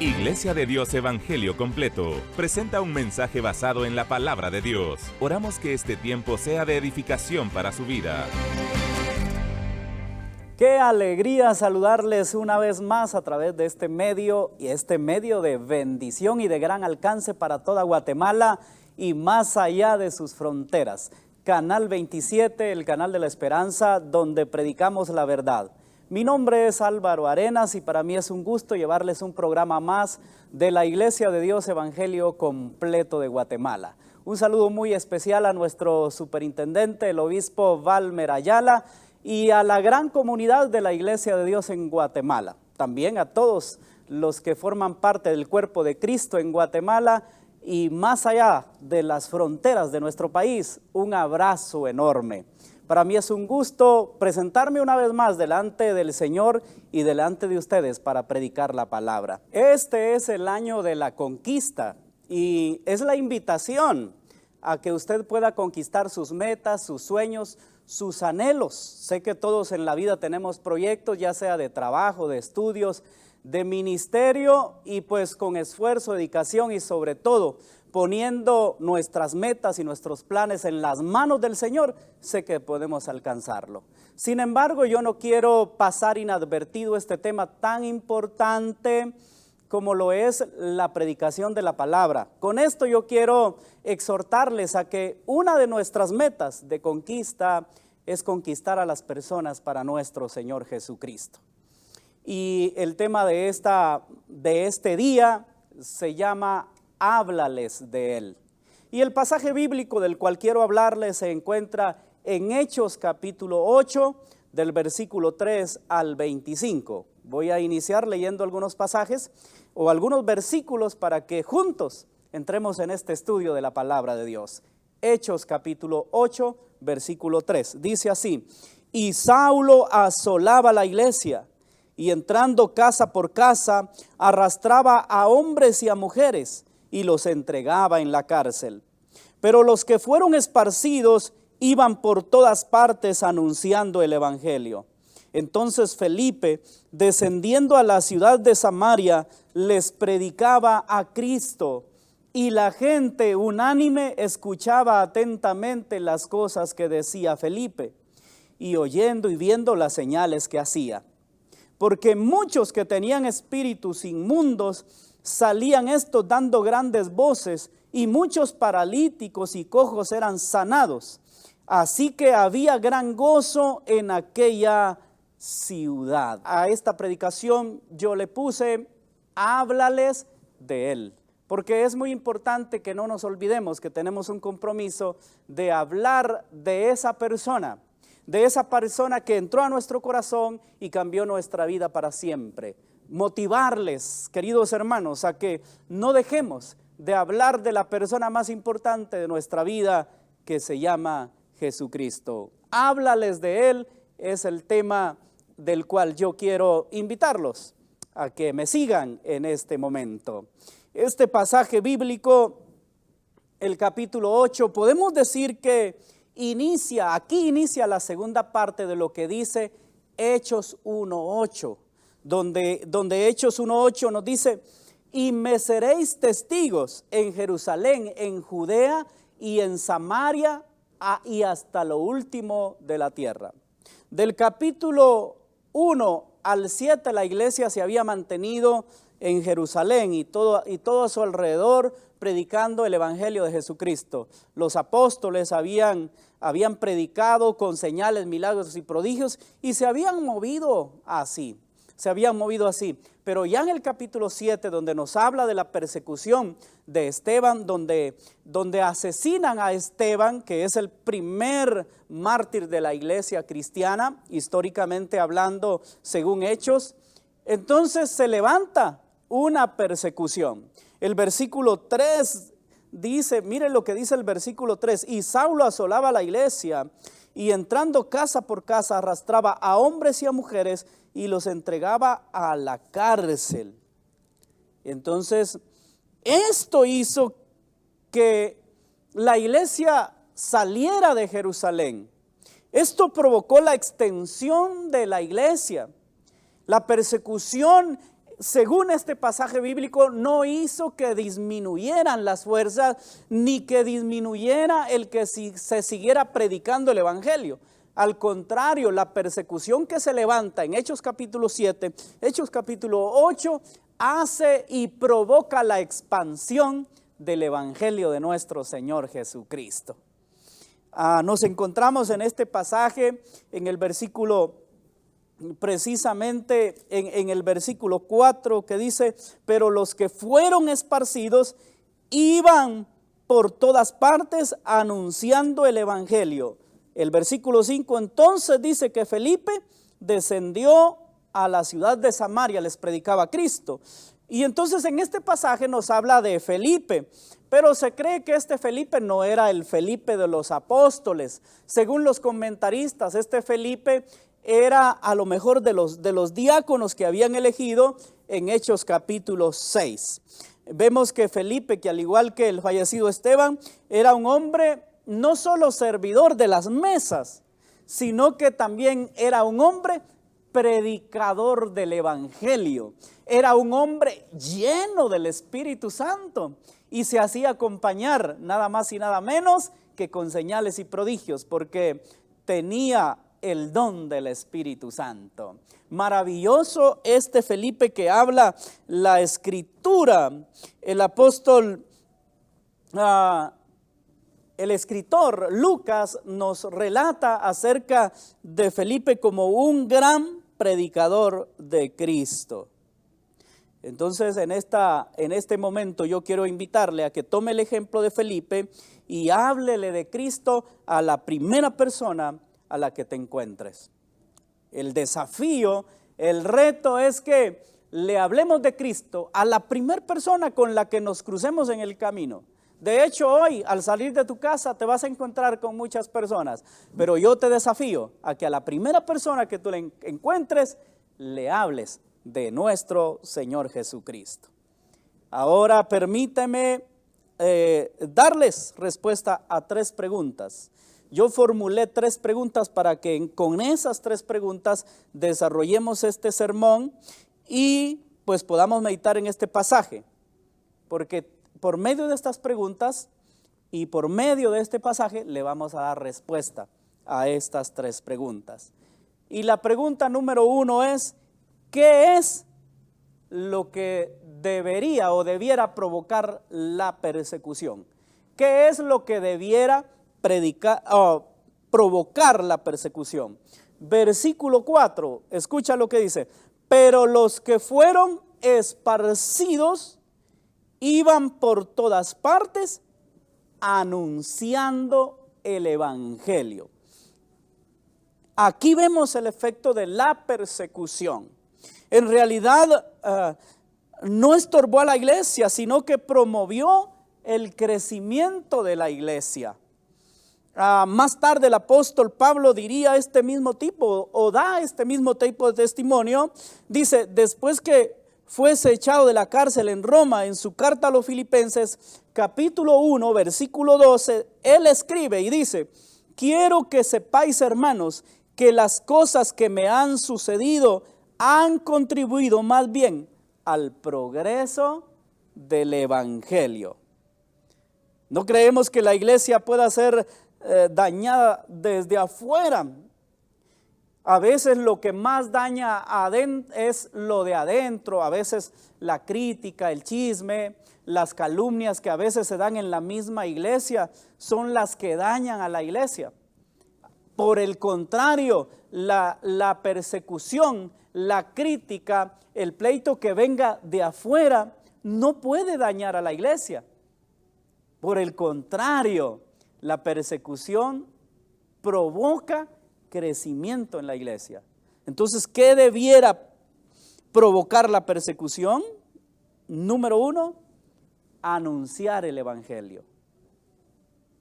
Iglesia de Dios Evangelio Completo presenta un mensaje basado en la palabra de Dios. Oramos que este tiempo sea de edificación para su vida. Qué alegría saludarles una vez más a través de este medio de bendición y de gran alcance para toda Guatemala y más allá de sus fronteras. Canal 27, el canal de la esperanza, donde predicamos la verdad. Mi nombre es Álvaro Arenas y para mí es un gusto llevarles un programa más de la Iglesia de Dios Evangelio Completo de Guatemala. Un saludo muy especial a nuestro superintendente, el obispo Valmer Ayala, y a la gran comunidad de la Iglesia de Dios en Guatemala. También a todos los que forman parte del cuerpo de Cristo en Guatemala y más allá de las fronteras de nuestro país, un abrazo enorme. Para mí es un gusto presentarme una vez más delante del Señor y delante de ustedes para predicar la palabra. Este es el año de la conquista y es la invitación a que usted pueda conquistar sus metas, sus sueños, sus anhelos. Sé que todos en la vida tenemos proyectos, ya sea de trabajo, de estudios, de ministerio y pues con esfuerzo, dedicación y sobre todo poniendo nuestras metas y nuestros planes en las manos del Señor, sé que podemos alcanzarlo. Sin embargo, yo no quiero pasar inadvertido este tema tan importante como lo es la predicación de la palabra. Con esto yo quiero exhortarles a que una de nuestras metas de conquista es conquistar a las personas para nuestro Señor Jesucristo. Y el tema de este día se llama Háblales de Él. Y el pasaje bíblico del cual quiero hablarles se encuentra en Hechos capítulo 8, del versículo 3 al 25. Voy a iniciar leyendo algunos pasajes o algunos versículos para que juntos entremos en este estudio de la palabra de Dios. Hechos capítulo 8, versículo 3. Dice así: y Saulo asolaba la iglesia, y entrando casa por casa, arrastraba a hombres y a mujeres, y los entregaba en la cárcel. Pero los que fueron esparcidos iban por todas partes anunciando el evangelio. Entonces Felipe, descendiendo a la ciudad de Samaria, les predicaba a Cristo, y la gente unánime escuchaba atentamente las cosas que decía Felipe, y oyendo y viendo las señales que hacía. Porque muchos que tenían espíritus inmundos salían estos dando grandes voces, y muchos paralíticos y cojos eran sanados. Así que había gran gozo en aquella ciudad. A esta predicación yo le puse: háblales de Él. Porque es muy importante que no nos olvidemos que tenemos un compromiso de hablar de esa persona que entró a nuestro corazón y cambió nuestra vida para siempre. Motivarles, queridos hermanos, a que no dejemos de hablar de la persona más importante de nuestra vida, que se llama Jesucristo. Háblales de Él es el tema del cual yo quiero invitarlos a que me sigan en este momento. Este pasaje bíblico, el capítulo 8, podemos decir que aquí inicia la segunda parte de lo que dice Hechos 1:8, donde Hechos 1:8 nos dice: y me seréis testigos en Jerusalén, en Judea y en Samaria y hasta lo último de la tierra. Del capítulo 1 al 7 la iglesia se había mantenido en Jerusalén y todo a su alrededor predicando el evangelio de Jesucristo. Los apóstoles habían predicado con señales, milagros y prodigios y se habían movido así. Pero ya en el capítulo 7, donde nos habla de la persecución de Esteban, donde asesinan a Esteban, que es el primer mártir de la iglesia cristiana, históricamente hablando, según Hechos, entonces se levanta una persecución. El versículo 3 dice, miren lo que dice el versículo 3: y Saulo asolaba la iglesia, y entrando casa por casa arrastraba a hombres y a mujeres y los entregaba a la cárcel. Entonces, esto hizo que la iglesia saliera de Jerusalén. Esto provocó la extensión de la iglesia. La persecución según este pasaje bíblico, no hizo que disminuyeran las fuerzas, ni que disminuyera el que se siguiera predicando el evangelio. Al contrario, la persecución que se levanta en Hechos capítulo 7, Hechos capítulo 8, hace y provoca la expansión del evangelio de nuestro Señor Jesucristo. Nos encontramos en este pasaje, en el versículo, precisamente en el versículo 4, que dice: pero los que fueron esparcidos iban por todas partes anunciando el evangelio. El versículo 5 entonces dice que Felipe descendió a la ciudad de Samaria, les predicaba a Cristo. Y entonces en este pasaje nos habla de Felipe, pero se cree que este Felipe no era el Felipe de los apóstoles. Según los comentaristas, este Felipe era a lo mejor de los diáconos que habían elegido en Hechos capítulo 6. Vemos que Felipe, que al igual que el fallecido Esteban, era un hombre no solo servidor de las mesas, sino que también era un hombre predicador del evangelio. Era un hombre lleno del Espíritu Santo y se hacía acompañar nada más y nada menos que con señales y prodigios, porque tenía el don del Espíritu Santo. Maravilloso este Felipe que habla la Escritura. El apóstol, el escritor Lucas nos relata acerca de Felipe como un gran predicador de Cristo. Entonces en este momento yo quiero invitarle a que tome el ejemplo de Felipe y háblele de Cristo a la primera persona a la que te encuentres. El desafío, el reto es que le hablemos de Cristo a la primera persona con la que nos crucemos en el camino. De hecho, hoy al salir de tu casa te vas a encontrar con muchas personas, pero yo te desafío a que a la primera persona que tú le encuentres le hables de nuestro Señor Jesucristo. Ahora permíteme darles respuesta a 3 preguntas. Yo formulé 3 preguntas para que con esas 3 preguntas desarrollemos este sermón y pues podamos meditar en este pasaje, porque por medio de estas preguntas y por medio de este pasaje le vamos a dar respuesta a estas 3 preguntas. Y la pregunta número 1 es: ¿qué es lo que debería o debiera provocar la persecución? ¿Qué es lo que debiera provocar la persecución? Versículo 4, escucha lo que dice: pero los que fueron esparcidos iban por todas partes anunciando el evangelio. Aquí vemos el efecto de la persecución. En realidad no estorbó a la iglesia, sino que promovió el crecimiento de la iglesia. Más tarde el apóstol Pablo diría este mismo tipo, o da este mismo tipo de testimonio. Dice: después que fuese echado de la cárcel en Roma, en su carta a los Filipenses, capítulo 1, versículo 12, él escribe y dice: quiero que sepáis, hermanos, que las cosas que me han sucedido han contribuido más bien al progreso del evangelio. No creemos que la iglesia pueda ser dañada desde afuera. A veces lo que más daña es lo de adentro, a veces la crítica, el chisme, las calumnias que a veces se dan en la misma iglesia son las que dañan a la iglesia. Por el contrario, la persecución, la crítica, el pleito que venga de afuera no puede dañar a la iglesia. Por el contrario, la persecución provoca crecimiento en la iglesia. Entonces, ¿qué debiera provocar la persecución? Número 1, anunciar el evangelio.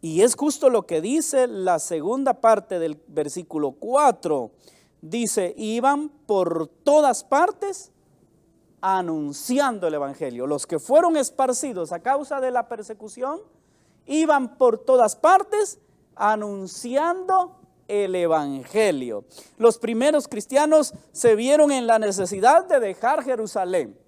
Y es justo lo que dice la segunda parte del versículo 4. Dice: iban por todas partes anunciando el evangelio. Los que fueron esparcidos a causa de la persecución iban por todas partes anunciando el evangelio. Los primeros cristianos se vieron en la necesidad de dejar Jerusalén.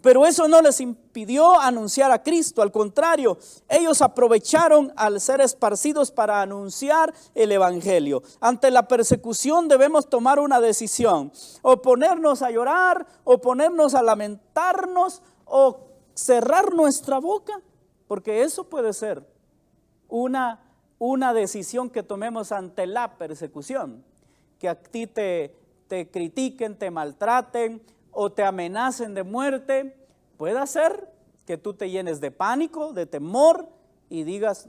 Pero eso no les impidió anunciar a Cristo. Al contrario, ellos aprovecharon al ser esparcidos para anunciar el evangelio. Ante la persecución debemos tomar una decisión: o ponernos a llorar, o ponernos a lamentarnos, o cerrar nuestra boca, porque eso puede ser una decisión que tomemos ante la persecución. Que a ti te critiquen, te maltraten o te amenacen de muerte, puede ser que tú te llenes de pánico, de temor y digas: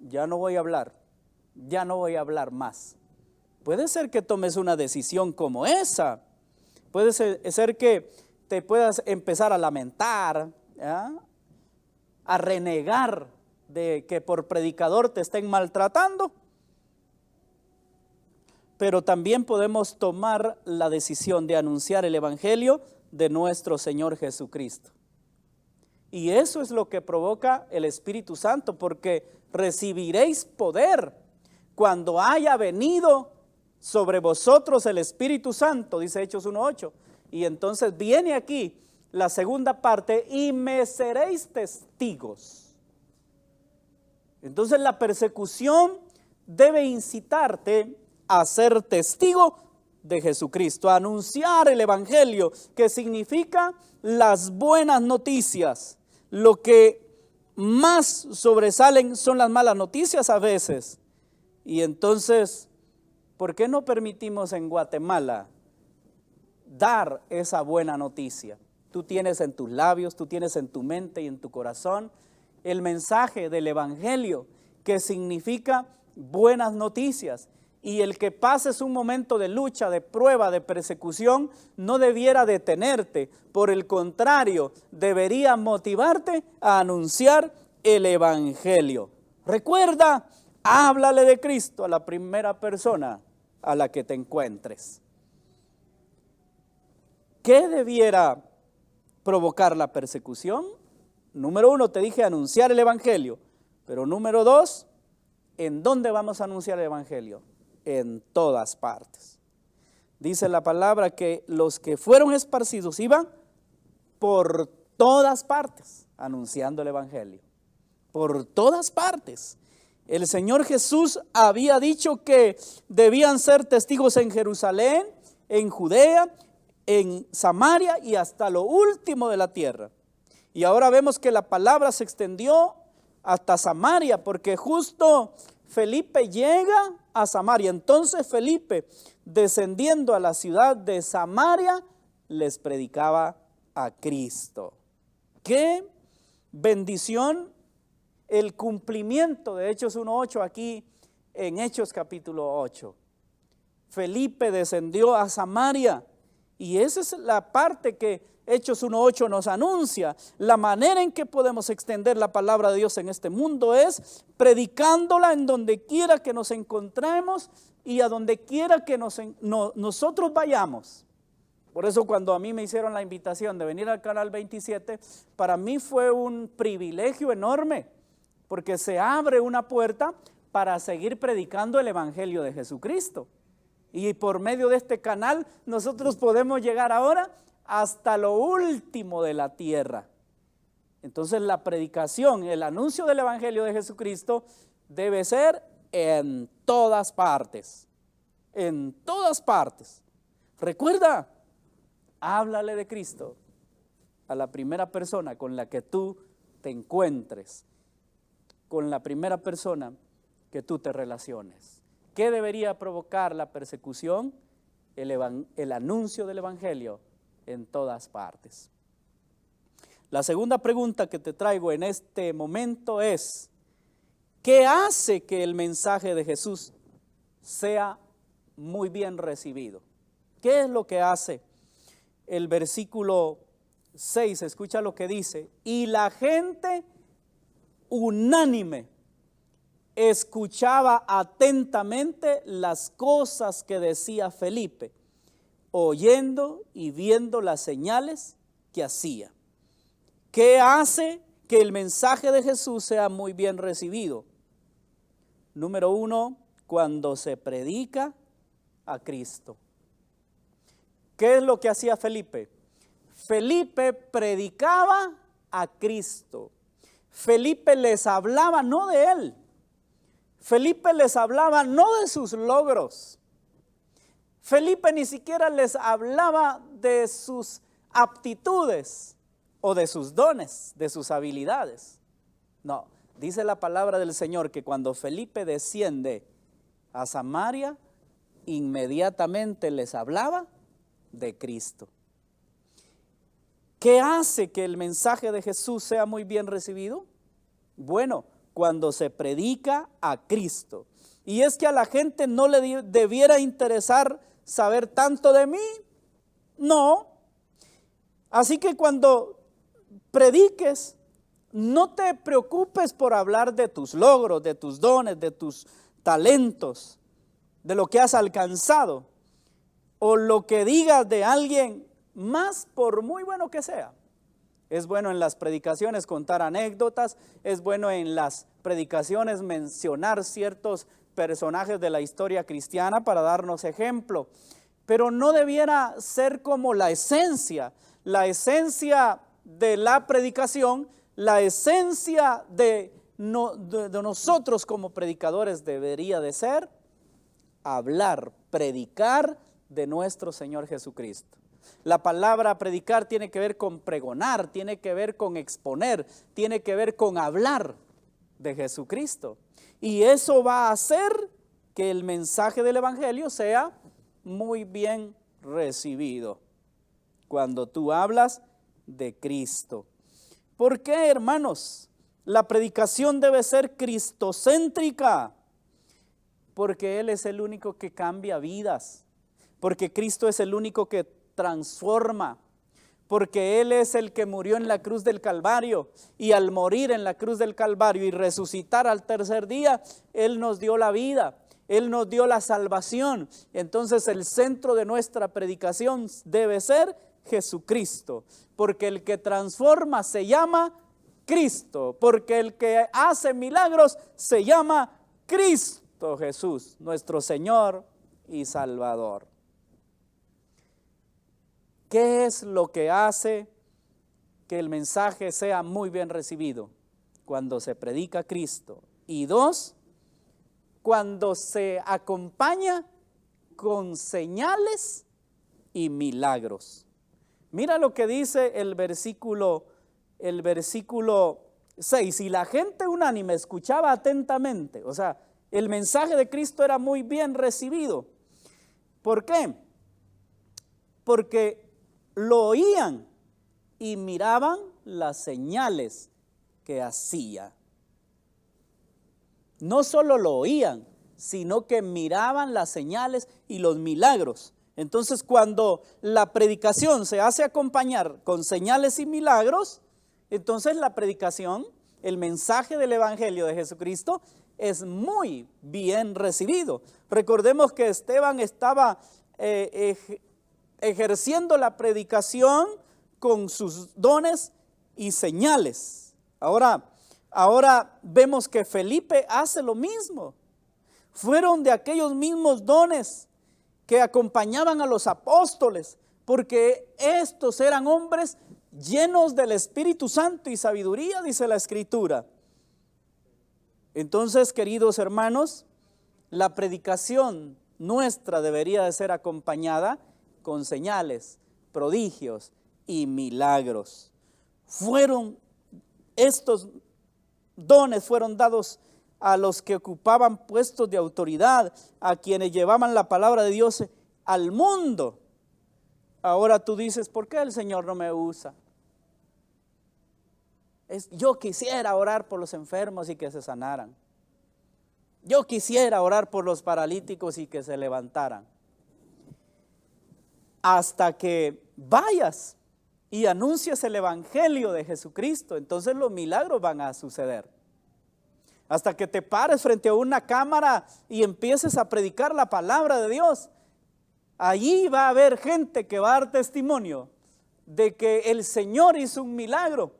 ya no voy a hablar más. Puede ser que tomes una decisión como esa. Puede ser que te puedas empezar a lamentar, ¿ya?, a renegar de que por predicador te estén maltratando. Pero también podemos tomar la decisión de anunciar el evangelio de nuestro Señor Jesucristo. Y eso es lo que provoca el Espíritu Santo, porque recibiréis poder cuando haya venido sobre vosotros el Espíritu Santo, dice Hechos 1:8. Y entonces viene aquí la segunda parte: y me seréis testigos. Entonces la persecución debe incitarte a ser testigo de Jesucristo, a anunciar el evangelio, que significa las buenas noticias. Lo que más sobresalen son las malas noticias a veces. Y entonces, ¿por qué no permitimos en Guatemala dar esa buena noticia? Tú tienes en tus labios, tú tienes en tu mente y en tu corazón el mensaje del evangelio, que significa buenas noticias. Y el que pases un momento de lucha, de prueba, de persecución, no debiera detenerte. Por el contrario, debería motivarte a anunciar el evangelio. Recuerda, háblale de Cristo a la primera persona a la que te encuentres. ¿Qué debiera provocar la persecución? Número 1, te dije anunciar el evangelio. Pero número 2, ¿en dónde vamos a anunciar el evangelio? En todas partes. Dice la palabra que los que fueron esparcidos iban por todas partes anunciando el evangelio. Por todas partes. El Señor Jesús había dicho que debían ser testigos en Jerusalén, en Judea, en Samaria y hasta lo último de la tierra. Y ahora vemos que la palabra se extendió hasta Samaria, porque justo Felipe llega a Samaria. Entonces Felipe, descendiendo a la ciudad de Samaria, les predicaba a Cristo. ¡Qué bendición! El cumplimiento de Hechos 1:8 aquí en Hechos capítulo 8. Felipe descendió a Samaria, y esa es la parte que Hechos 1:8 nos anuncia. La manera en que podemos extender la palabra de Dios en este mundo es predicándola en donde quiera que nos encontremos y a donde quiera que nosotros vayamos. Por eso cuando a mí me hicieron la invitación de venir al Canal 27, para mí fue un privilegio enorme, porque se abre una puerta para seguir predicando el evangelio de Jesucristo. Y por medio de este canal nosotros podemos llegar ahora hasta lo último de la tierra. Entonces la predicación, el anuncio del evangelio de Jesucristo debe ser en todas partes. En todas partes. Recuerda, háblale de Cristo a la primera persona con la que tú te encuentres, con la primera persona que tú te relaciones. ¿Qué debería provocar la persecución? El anuncio del evangelio en todas partes. La segunda pregunta que te traigo en este momento es: ¿qué hace que el mensaje de Jesús sea muy bien recibido? ¿Qué es lo que hace? El versículo 6, escucha lo que dice: y la gente unánime escuchaba atentamente las cosas que decía Felipe, oyendo y viendo las señales que hacía. ¿Qué hace que el mensaje de Jesús sea muy bien recibido? Número 1, cuando se predica a Cristo. ¿Qué es lo que hacía Felipe? Felipe predicaba a Cristo. Felipe les hablaba no de él. Felipe les hablaba no de sus logros. Felipe ni siquiera les hablaba de sus aptitudes o de sus dones, de sus habilidades. No, dice la palabra del Señor que cuando Felipe desciende a Samaria, inmediatamente les hablaba de Cristo. ¿Qué hace que el mensaje de Jesús sea muy bien recibido? Bueno, cuando se predica a Cristo. Y es que a la gente no le debiera interesar saber tanto de mí. No. Así que cuando prediques, no te preocupes por hablar de tus logros, de tus dones, de tus talentos, de lo que has alcanzado, o lo que digas de alguien, más por muy bueno que sea. Es bueno en las predicaciones contar anécdotas, es bueno en las predicaciones mencionar ciertos personajes de la historia cristiana para darnos ejemplo, pero no debiera ser como la esencia de la predicación, la esencia de nosotros como predicadores debería de ser hablar, predicar de nuestro Señor Jesucristo. La palabra predicar tiene que ver con pregonar, tiene que ver con exponer, tiene que ver con hablar de Jesucristo. Y eso va a hacer que el mensaje del Evangelio sea muy bien recibido cuando tú hablas de Cristo. ¿Por qué, hermanos? La predicación debe ser cristocéntrica, porque Él es el único que cambia vidas, porque Cristo es el único que transforma, porque Él es el que murió en la cruz del Calvario, y al morir en la cruz del Calvario y resucitar al tercer día, Él nos dio la vida, Él nos dio la salvación. Entonces el centro de nuestra predicación debe ser Jesucristo, porque el que transforma se llama Cristo, porque el que hace milagros se llama Cristo Jesús, nuestro Señor y Salvador. ¿Qué es lo que hace que el mensaje sea muy bien recibido? Cuando se predica a Cristo. Y dos, cuando se acompaña con señales y milagros. Mira lo que dice el versículo 6. Y la gente unánime escuchaba atentamente. O sea, el mensaje de Cristo era muy bien recibido. ¿Por qué? Porque lo oían y miraban las señales que hacía. No solo lo oían, sino que miraban las señales y los milagros. Entonces, cuando la predicación se hace acompañar con señales y milagros, entonces la predicación, el mensaje del Evangelio de Jesucristo es muy bien recibido. Recordemos que Esteban estaba ejerciendo la predicación con sus dones y señales. Ahora vemos que Felipe hace lo mismo. Fueron de aquellos mismos dones que acompañaban a los apóstoles, porque estos eran hombres llenos del Espíritu Santo y sabiduría, dice la Escritura. Entonces, queridos hermanos, la predicación nuestra debería de ser acompañada con señales, prodigios y milagros. Estos dones fueron dados a los que ocupaban puestos de autoridad, a quienes llevaban la palabra de Dios al mundo. Ahora tú dices, ¿por qué el Señor no me usa? Yo quisiera orar por los enfermos y que se sanaran. Yo quisiera orar por los paralíticos y que se levantaran. Hasta que vayas y anuncies el Evangelio de Jesucristo, entonces los milagros van a suceder. Hasta que te pares frente a una cámara y empieces a predicar la palabra de Dios, allí va a haber gente que va a dar testimonio de que el Señor hizo un milagro,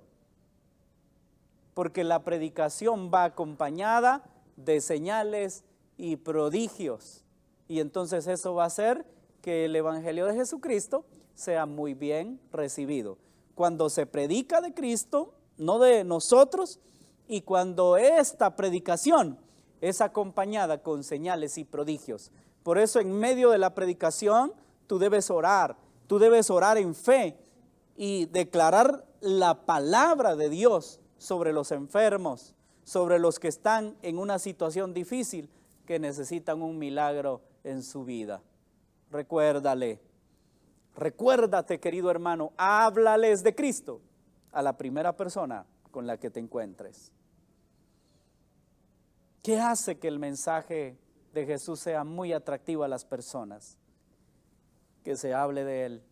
porque la predicación va acompañada de señales y prodigios, y entonces eso va a hacer que el Evangelio de Jesucristo sea muy bien recibido. Cuando se predica de Cristo, no de nosotros, y cuando esta predicación es acompañada con señales y prodigios. Por eso en medio de la predicación tú debes orar en fe y declarar la palabra de Dios sobre los enfermos, sobre los que están en una situación difícil, que necesitan un milagro en su vida. Recuérdate, querido hermano, háblales de Cristo a la primera persona con la que te encuentres. ¿Qué hace que el mensaje de Jesús sea muy atractivo a las personas? Que se hable de Él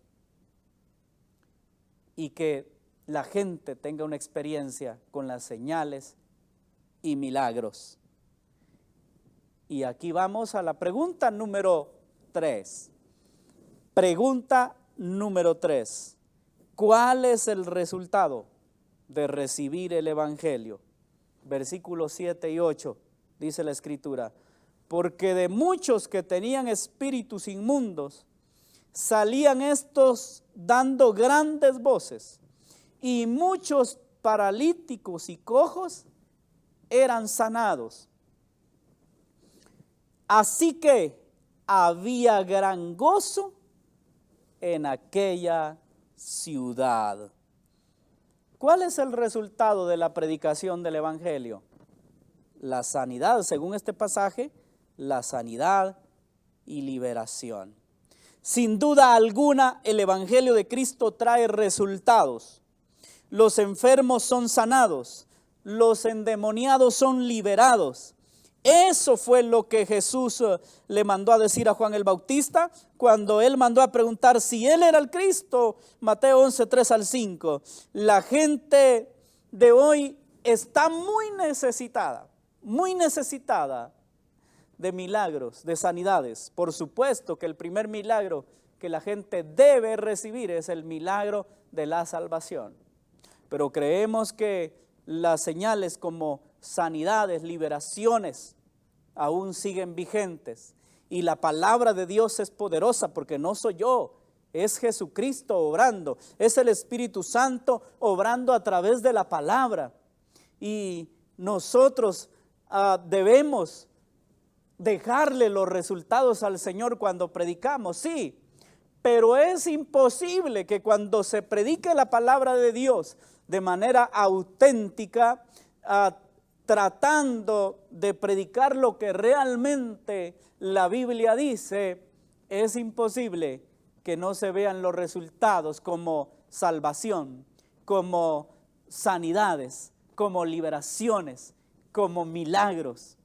y que la gente tenga una experiencia con las señales y milagros. Y aquí vamos a la pregunta número 3. Pregunta número 3. ¿Cuál es el resultado de recibir el Evangelio? Versículos 7 y 8, dice la Escritura: porque de muchos que tenían espíritus inmundos, salían estos dando grandes voces, y muchos paralíticos y cojos eran sanados. Así que había gran gozo en aquella ciudad. ¿Cuál es el resultado de la predicación del Evangelio? La sanidad, según este pasaje, la sanidad y liberación. Sin duda alguna, el Evangelio de Cristo trae resultados. Los enfermos son sanados, los endemoniados son liberados. Eso fue lo que Jesús le mandó a decir a Juan el Bautista cuando él mandó a preguntar si él era el Cristo. Mateo 11, 3 al 5. La gente de hoy está muy necesitada de milagros, de sanidades. Por supuesto que el primer milagro que la gente debe recibir es el milagro de la salvación. Pero creemos que las señales como sanidades, liberaciones, aún siguen vigentes. Y la palabra de Dios es poderosa, porque no soy yo, es Jesucristo obrando, es el Espíritu Santo obrando a través de la palabra. Y nosotros debemos dejarle los resultados al Señor cuando predicamos, sí, pero es imposible que cuando se predique la palabra de Dios de manera auténtica, tratando de predicar lo que realmente la Biblia dice, es imposible que no se vean los resultados como salvación, como sanidades, como liberaciones, como milagros.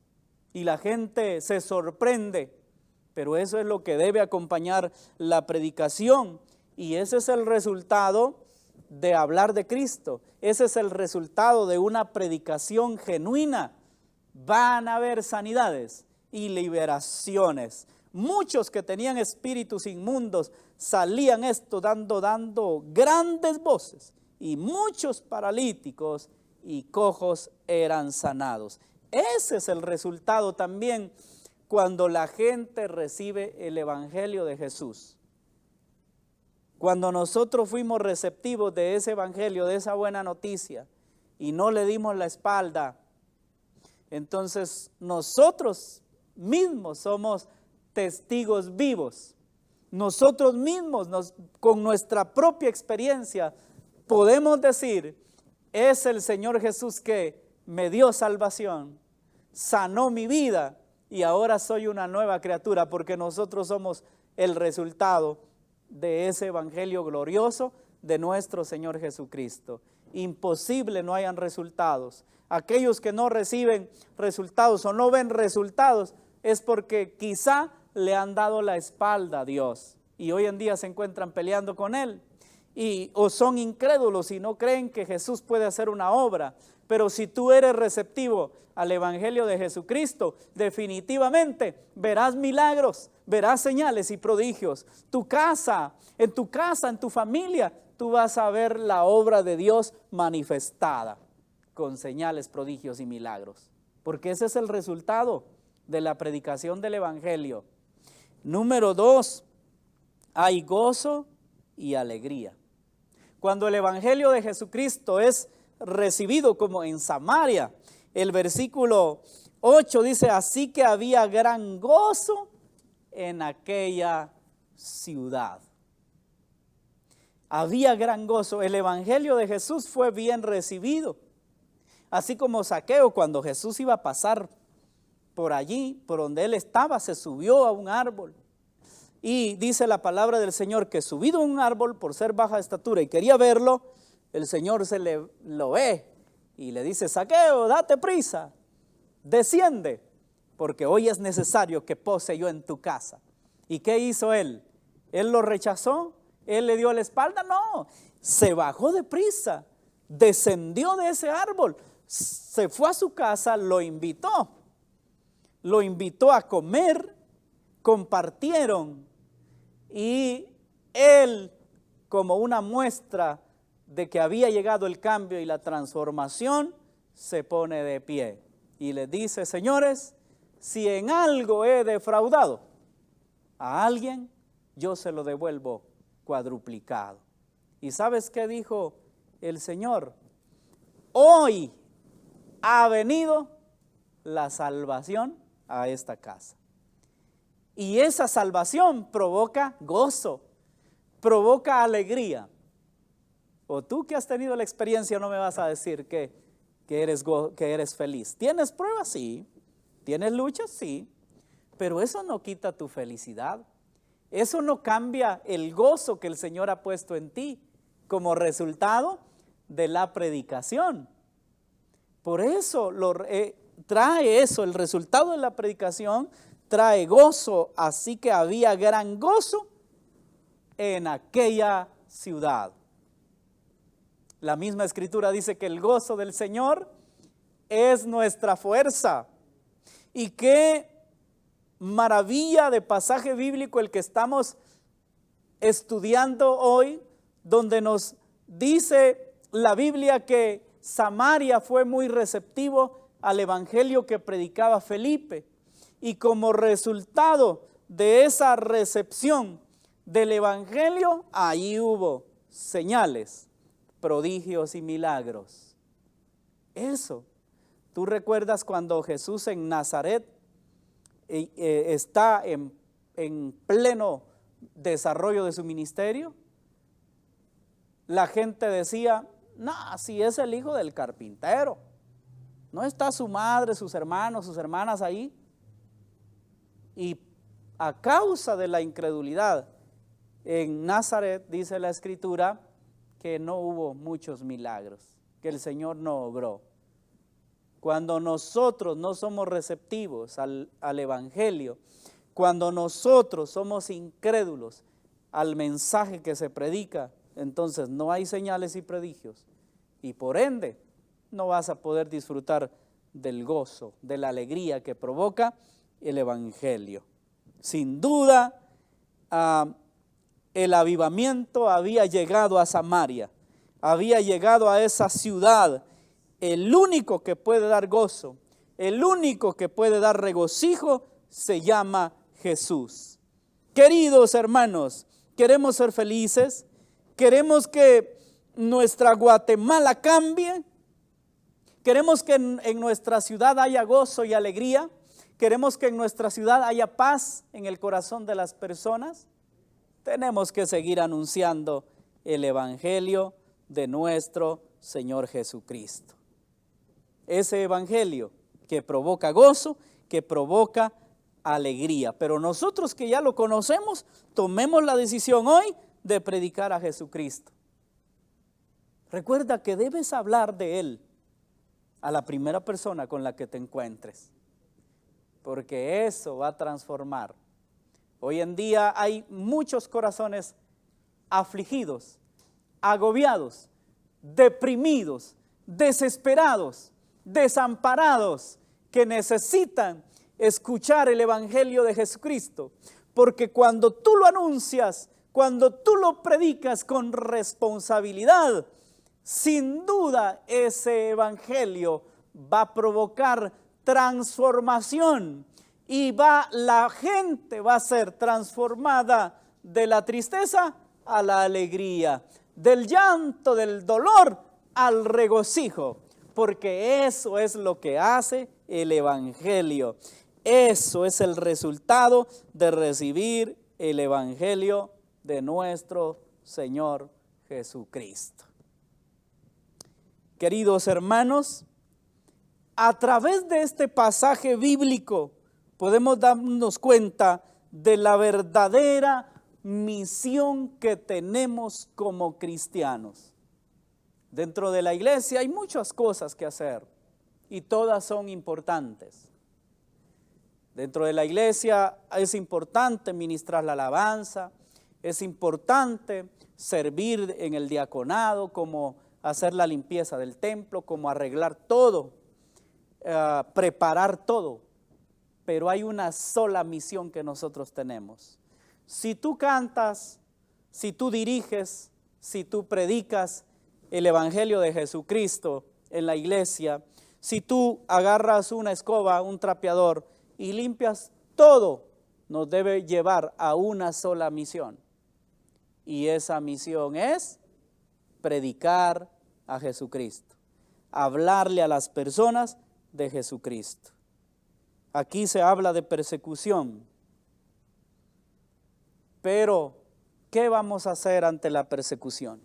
Y la gente se sorprende, pero eso es lo que debe acompañar la predicación, y ese es el resultado de hablar de Cristo. Ese es el resultado de una predicación genuina. Van a haber sanidades y liberaciones. Muchos que tenían espíritus inmundos salían dando grandes voces, y muchos paralíticos y cojos eran sanados. Ese es el resultado también cuando la gente recibe el Evangelio de Jesús. Cuando nosotros fuimos receptivos de ese Evangelio, de esa buena noticia, y no le dimos la espalda, entonces nosotros mismos somos testigos vivos. Nosotros mismos, con nuestra propia experiencia, podemos decir: es el Señor Jesús que me dio salvación, sanó mi vida, y ahora soy una nueva criatura, porque nosotros somos el resultado de ese evangelio glorioso de nuestro Señor Jesucristo. Imposible no hayan resultados. Aquellos que no reciben resultados o no ven resultados es porque quizá le han dado la espalda a Dios y hoy en día se encuentran peleando con Él, o son incrédulos y no creen que Jesús puede hacer una obra. Pero si tú eres receptivo al Evangelio de Jesucristo, definitivamente verás milagros, verás señales y prodigios. En tu familia, tú vas a ver la obra de Dios manifestada con señales, prodigios y milagros. Porque ese es el resultado de la predicación del Evangelio. Número 2, hay gozo y alegría. Cuando el evangelio de Jesucristo es recibido como en Samaria, el versículo 8 dice, así que había gran gozo en aquella ciudad. Había gran gozo. El evangelio de Jesús fue bien recibido. Así como Zaqueo, cuando Jesús iba a pasar por allí, por donde él estaba, se subió a un árbol. Y dice la palabra del Señor que subido a un árbol por ser baja de estatura y quería verlo, el Señor lo ve y le dice, Zaqueo, date prisa, desciende, porque hoy es necesario que pose yo en tu casa. ¿Y qué hizo él? ¿Él lo rechazó? ¿Él le dio la espalda? No, se bajó de prisa, descendió de ese árbol, se fue a su casa, lo invitó a comer, compartieron y él, como una muestra de que había llegado el cambio y la transformación, se pone de pie y le dice, señores, si en algo he defraudado a alguien, yo se lo devuelvo cuadruplicado. ¿Y sabes qué dijo el Señor? Hoy ha venido la salvación a esta casa. Y esa salvación provoca gozo, provoca alegría. O tú que has tenido la experiencia no me vas a decir que eres feliz. ¿Tienes pruebas? Sí. ¿Tienes luchas? Sí. Pero eso no quita tu felicidad. Eso no cambia el gozo que el Señor ha puesto en ti como resultado de la predicación. Por eso trae eso, el resultado de la predicación trae gozo, así que había gran gozo en aquella ciudad. La misma escritura dice que el gozo del Señor es nuestra fuerza. Y qué maravilla de pasaje bíblico el que estamos estudiando hoy, donde nos dice la Biblia que Samaria fue muy receptivo al evangelio que predicaba Felipe. Y como resultado de esa recepción del evangelio, ahí hubo señales, prodigios y milagros. Eso, ¿tú recuerdas cuando Jesús en Nazaret está en pleno desarrollo de su ministerio? La gente decía, no, si es el hijo del carpintero, no está su madre, sus hermanos, sus hermanas ahí. Y a causa de la incredulidad en Nazaret, dice la escritura, que no hubo muchos milagros, que el Señor no obró. Cuando nosotros no somos receptivos al evangelio, cuando nosotros somos incrédulos al mensaje que se predica, entonces no hay señales y prodigios y por ende no vas a poder disfrutar del gozo, de la alegría que provoca el evangelio. Sin duda, el avivamiento había llegado a Samaria, había llegado a esa ciudad. El único que puede dar gozo, el único que puede dar regocijo se llama Jesús. Queridos hermanos, queremos ser felices, queremos que nuestra Guatemala cambie, queremos que en nuestra ciudad haya gozo y alegría, queremos que en nuestra ciudad haya paz en el corazón de las personas. Tenemos que seguir anunciando el evangelio de nuestro Señor Jesucristo. Ese evangelio que provoca gozo, que provoca alegría. Pero nosotros que ya lo conocemos, tomemos la decisión hoy de predicar a Jesucristo. Recuerda que debes hablar de Él a la primera persona con la que te encuentres, porque eso va a transformar. Hoy en día hay muchos corazones afligidos, agobiados, deprimidos, desesperados, desamparados, que necesitan escuchar el evangelio de Jesucristo, porque cuando tú lo anuncias, cuando tú lo predicas con responsabilidad, sin duda ese evangelio va a provocar transformación y la gente va a ser transformada de la tristeza a la alegría, del llanto, del dolor al regocijo, porque eso es lo que hace el Evangelio. Eso es el resultado de recibir el Evangelio de nuestro Señor Jesucristo. Queridos hermanos, a través de este pasaje bíblico podemos darnos cuenta de la verdadera misión que tenemos como cristianos. Dentro de la iglesia hay muchas cosas que hacer y todas son importantes. Dentro de la iglesia es importante ministrar la alabanza, es importante servir en el diaconado, como hacer la limpieza del templo, como arreglar todo, preparar todo. Pero hay una sola misión que nosotros tenemos. Si tú cantas, si tú diriges, si tú predicas el Evangelio de Jesucristo en la iglesia, si tú agarras una escoba, un trapeador y limpias todo, nos debe llevar a una sola misión. Y esa misión es predicar a Jesucristo, hablarle a las personas de Jesucristo. Aquí se habla de persecución, pero ¿qué vamos a hacer ante la persecución?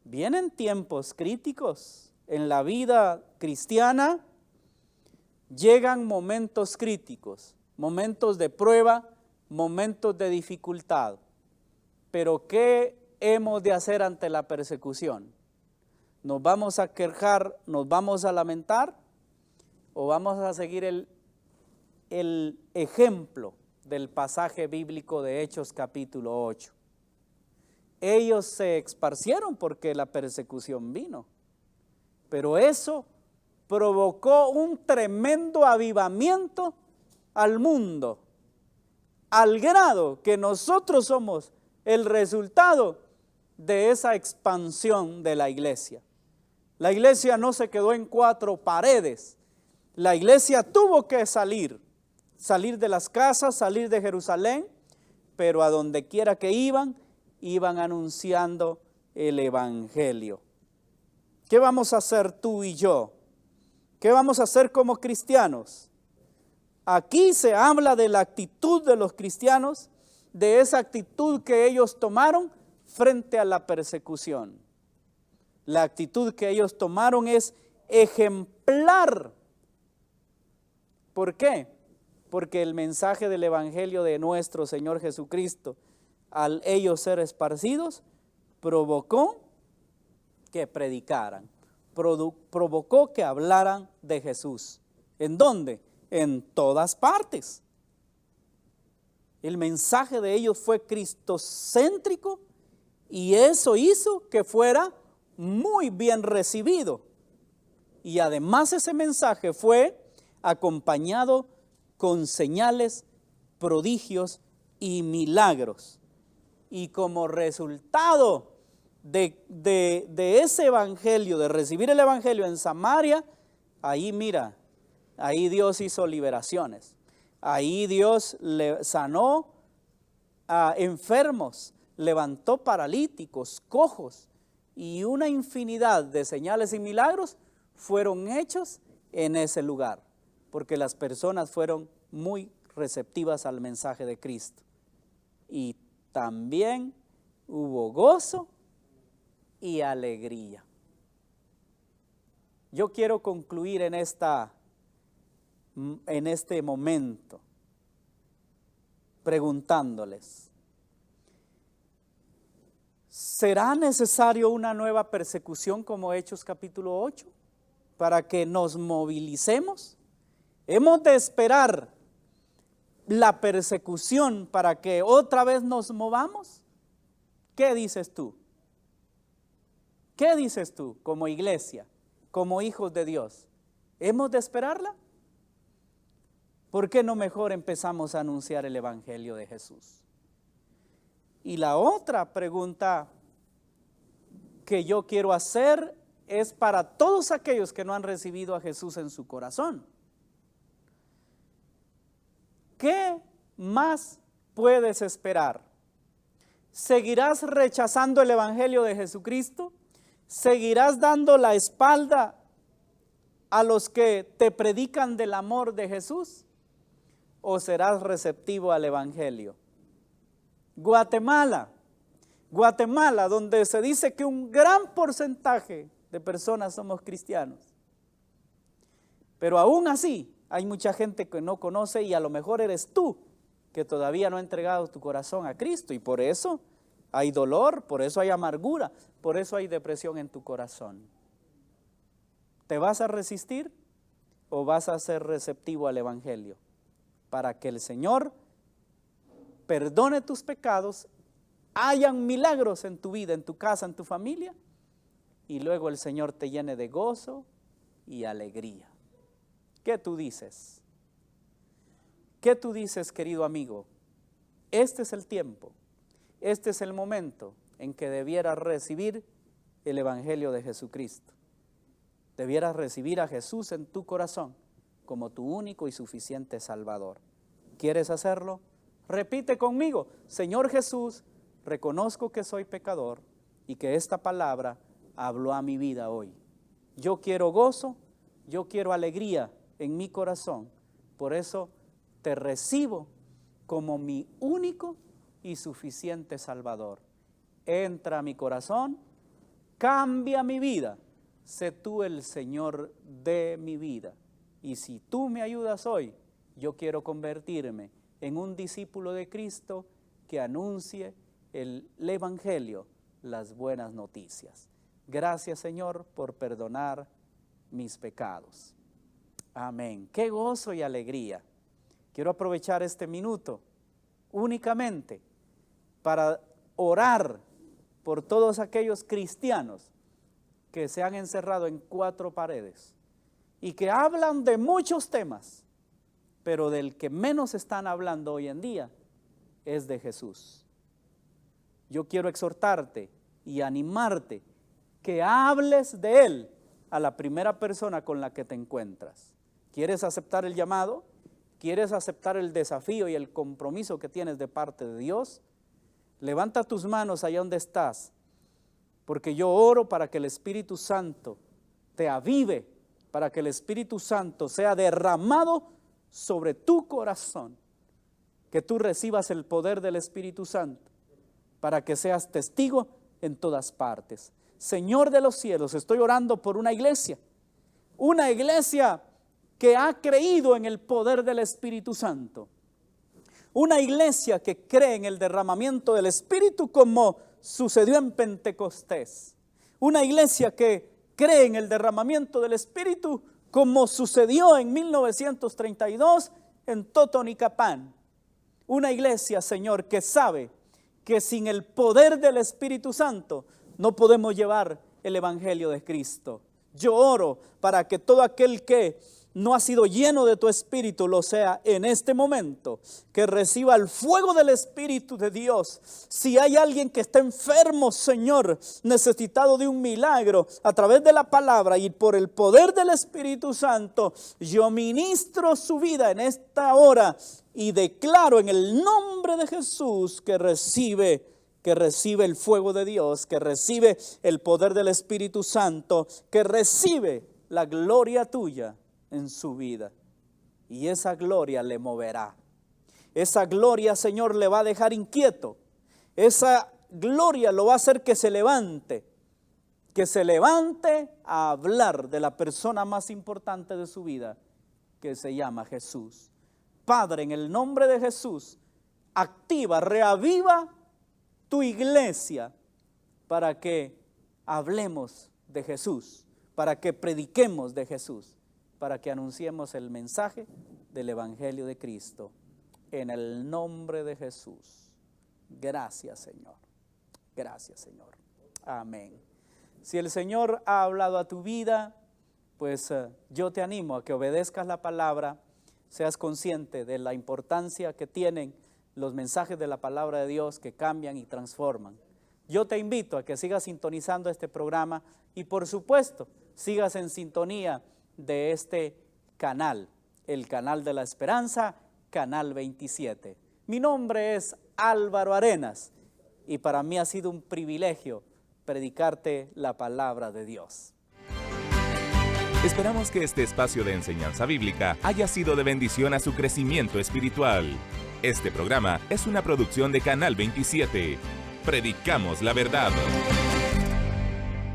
Vienen tiempos críticos en la vida cristiana, llegan momentos críticos, momentos de prueba, momentos de dificultad. Pero ¿qué hemos de hacer ante la persecución? ¿Nos vamos a quejar, nos vamos a lamentar o vamos a seguir el ejemplo del pasaje bíblico de Hechos capítulo 8? Ellos se esparcieron porque la persecución vino, pero eso provocó un tremendo avivamiento al mundo, al grado que nosotros somos el resultado de esa expansión de la iglesia. La iglesia no se quedó en cuatro paredes, la iglesia tuvo que salir de las casas, salir de Jerusalén, pero a donde quiera que iban anunciando el Evangelio. ¿Qué vamos a hacer tú y yo? ¿Qué vamos a hacer como cristianos? Aquí se habla de la actitud de los cristianos, de esa actitud que ellos tomaron frente a la persecución. La actitud que ellos tomaron es ejemplar. ¿Por qué? Porque el mensaje del Evangelio de nuestro Señor Jesucristo, al ellos ser esparcidos, provocó que predicaran, provocó que hablaran de Jesús. ¿En dónde? En todas partes. El mensaje de ellos fue cristocéntrico y eso hizo que fuera muy bien recibido. Y además ese mensaje fue acompañado con señales, prodigios y milagros. Y como resultado de ese evangelio, de recibir el evangelio en Samaria, ahí mira, ahí Dios hizo liberaciones. Ahí Dios sanó a enfermos, levantó paralíticos, cojos, y una infinidad de señales y milagros fueron hechos en ese lugar, porque las personas fueron muy receptivas al mensaje de Cristo. Y también hubo gozo y alegría. Yo quiero concluir en este momento preguntándoles, ¿será necesario una nueva persecución como Hechos capítulo 8 para que nos movilicemos? ¿Hemos de esperar la persecución para que otra vez nos movamos? ¿Qué dices tú? ¿Qué dices tú como iglesia, como hijos de Dios? ¿Hemos de esperarla? ¿Por qué no mejor empezamos a anunciar el Evangelio de Jesús? Y la otra pregunta que yo quiero hacer es para todos aquellos que no han recibido a Jesús en su corazón. ¿Qué más puedes esperar? ¿Seguirás rechazando el Evangelio de Jesucristo? ¿Seguirás dando la espalda a los que te predican del amor de Jesús? ¿O serás receptivo al Evangelio? Guatemala, donde se dice que un gran porcentaje de personas somos cristianos. Pero aún así hay mucha gente que no conoce, y a lo mejor eres tú que todavía no ha entregado tu corazón a Cristo, y por eso hay dolor, por eso hay amargura, por eso hay depresión en tu corazón. ¿Te vas a resistir o vas a ser receptivo al Evangelio para que el Señor perdone tus pecados, hayan milagros en tu vida, en tu casa, en tu familia, y luego el Señor te llene de gozo y alegría? ¿Qué tú dices? ¿Qué tú dices, querido amigo? Este es el tiempo, este es el momento en que debieras recibir el Evangelio de Jesucristo. Debieras recibir a Jesús en tu corazón como tu único y suficiente Salvador. ¿Quieres hacerlo? Repite conmigo: Señor Jesús, reconozco que soy pecador y que esta palabra habló a mi vida hoy. Yo quiero gozo, yo quiero alegría en mi corazón. Por eso te recibo como mi único y suficiente Salvador. Entra a mi corazón, cambia mi vida. Sé tú el Señor de mi vida. Y si tú me ayudas hoy, yo quiero convertirme en un discípulo de Cristo que anuncie el Evangelio, las buenas noticias. Gracias, Señor, por perdonar mis pecados. Amén. Qué gozo y alegría. Quiero aprovechar este minuto únicamente para orar por todos aquellos cristianos que se han encerrado en 4 paredes y que hablan de muchos temas, pero del que menos están hablando hoy en día es de Jesús. Yo quiero exhortarte y animarte que hables de Él a la primera persona con la que te encuentras. ¿Quieres aceptar el llamado? ¿Quieres aceptar el desafío y el compromiso que tienes de parte de Dios? Levanta tus manos allá donde estás, porque yo oro para que el Espíritu Santo te avive, para que el Espíritu Santo sea derramado sobre tu corazón, que tú recibas el poder del Espíritu Santo, para que seas testigo en todas partes. Señor de los cielos, estoy orando por una iglesia que ha creído en el poder del Espíritu Santo, una iglesia que cree en el derramamiento del Espíritu como sucedió en Pentecostés, una iglesia que cree en el derramamiento del Espíritu como sucedió en 1932 en Totonicapán, una iglesia, Señor, que sabe que sin el poder del Espíritu Santo no podemos llevar el Evangelio de Cristo. Yo oro para que todo aquel que no ha sido lleno de tu Espíritu lo sea en este momento, que reciba el fuego del Espíritu de Dios. Si hay alguien que está enfermo, Señor, necesitado de un milagro, a través de la palabra y por el poder del Espíritu Santo, yo ministro su vida en esta hora y declaro en el nombre de Jesús que recibe el fuego de Dios, que recibe el poder del Espíritu Santo, que recibe la gloria tuya en su vida, y esa gloria le moverá. Esa gloria, Señor, le va a dejar inquieto. Esa gloria lo va a hacer que se levante a hablar de la persona más importante de su vida, que se llama Jesús. Padre, en el nombre de Jesús, activa, reaviva tu iglesia para que hablemos de Jesús, para que prediquemos de Jesús, para que anunciemos el mensaje del Evangelio de Cristo. En el nombre de Jesús. Gracias, Señor. Gracias, Señor. Amén. Si el Señor ha hablado a tu vida, pues yo te animo a que obedezcas la palabra, seas consciente de la importancia que tienen los mensajes de la palabra de Dios que cambian y transforman. Yo te invito a que sigas sintonizando este programa y por supuesto sigas en sintonía de este canal, el canal de la esperanza, Canal 27. Mi nombre es Álvaro Arenas y para mí ha sido un privilegio predicarte la palabra de Dios. Esperamos que este espacio de enseñanza bíblica haya sido de bendición a su crecimiento espiritual. Este programa es una producción de Canal 27. Predicamos la verdad.